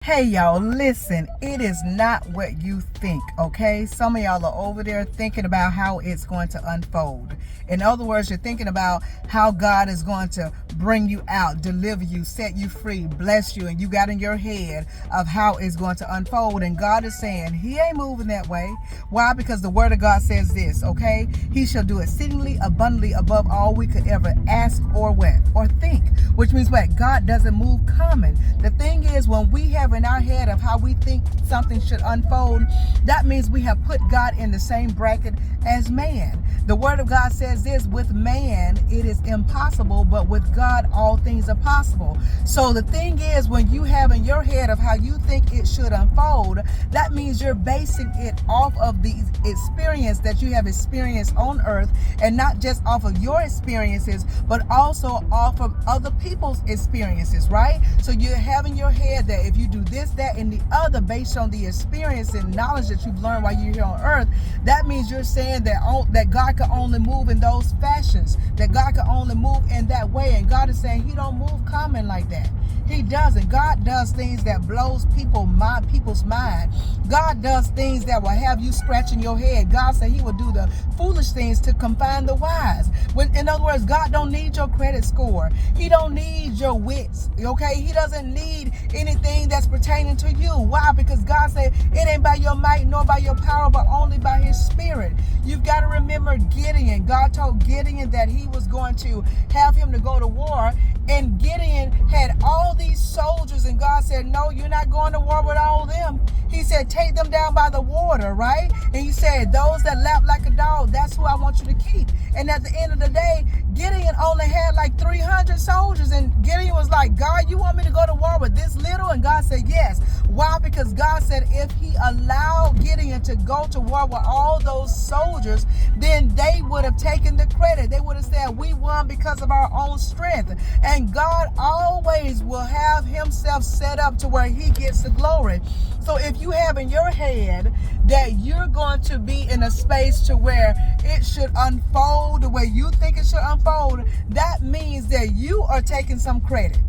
Hey y'all, listen, it is not what you think, okay? Some of y'all are over there thinking about how it's going to unfold. In other words, you're thinking about how God is going to bring you out, deliver you, set you free, bless you, and you got in your head of how it's going to unfold. And God is saying he ain't moving that way. Why? Because the word of God says this, okay? He shall do exceedingly abundantly above all we could ever ask or what? Or think. Which means what? God doesn't move common. The thing is, when we have in our head of how we think something should unfold, that means we have put God in the same bracket as man. The word of God says this: with man it is impossible, but with God all things are possible. So the thing is, when you have in your head of how you think it should unfold, that means you're basing it off of the experience that you have experienced on earth, and not just off of your experiences, but also off of other people's experiences, right? So you have in your head that if you do this, that, and the other based on the experience and knowledge that you've learned while you're here on earth, that means you're saying that God can only move in those fashions, that God can only move in that way. And God is saying he don't move common like that. He doesn't. God does things that blows people's mind. God does things that will have you scratching your head. God said he will do the foolish things to confine the wise. In other words, God don't need your credit score. He don't need your wits, okay? He doesn't need anything that's pertaining to you. Why? Because God said it ain't by your might nor by your power, but only by his spirit. You've got to remember Gideon. God told Gideon that he was going to have him to go to war, and Gideon had all these soldiers, and God said, no, you're not going to war with all of them. He said, take them down by the water, right? And he said, those that lap like a dog, that's who I want you to keep. And at the end of the day, Gideon only had like 300 soldiers, and Gideon was like, God, you want me to go to war with this little? And God said, yes. Why? Because God said if he allowed Gideon to go to war with all those soldiers, then they would have taken the credit. They would have said, we won because of our own strength. And God always will have himself set up to where he gets the glory. So if you have in your head that you're going to be in a space to where it should unfold the way you think it should unfold, that means that you are taking some credit.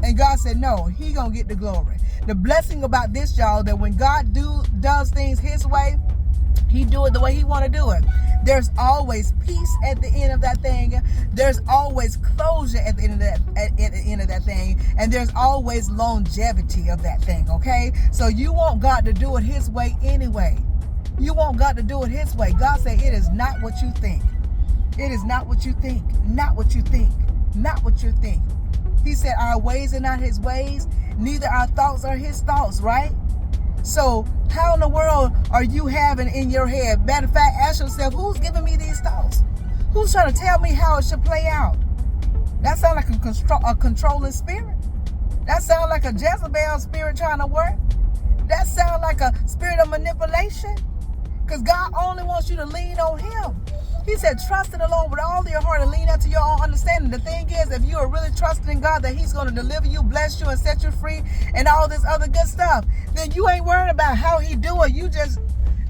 And God said, no, he gonna get the glory. The blessing about this, y'all, that when God does things his way, he do it the way he want to do it. There's always peace at the end of that thing. There's always closure at the end of that thing. And there's always longevity of that thing, okay? So you want God to do it his way anyway. You want God to do it his way. God said it is not what you think. It is not what you think. Not what you think. Not what you think. He said our ways are not his ways. Neither our thoughts are his thoughts, right? So how in the world are you having in your head? Matter of fact, ask yourself, who's giving me these thoughts? Who's trying to tell me how it should play out? That sounds like a controlling spirit. That sounds like a Jezebel spirit trying to work. That sounds like a spirit of manipulation. Because God only wants you to lean on him. He said, trust in the Lord with all your heart and lean out to your own understanding. The thing is, if you are really trusting in God that he's going to deliver you, bless you, and set you free, and all this other good stuff, then you ain't worried about how he do it. You just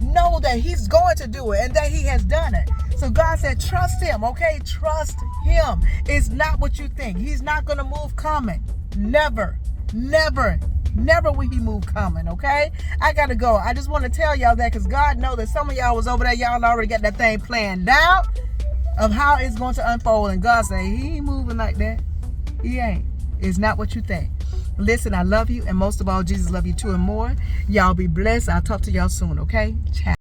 know that he's going to do it and that he has done it. So God said, trust him, okay? Trust him. It's not what you think. He's not going to move common. Never, never, never will he move common, okay? I got to go. I just want to tell y'all that because God knows that some of y'all was over there. Y'all already got that thing planned out of how it's going to unfold. And God said, he ain't moving like that. He ain't. It's not what you think. Listen, I love you. And most of all, Jesus love you too and more. Y'all be blessed. I'll talk to y'all soon, okay? Ciao.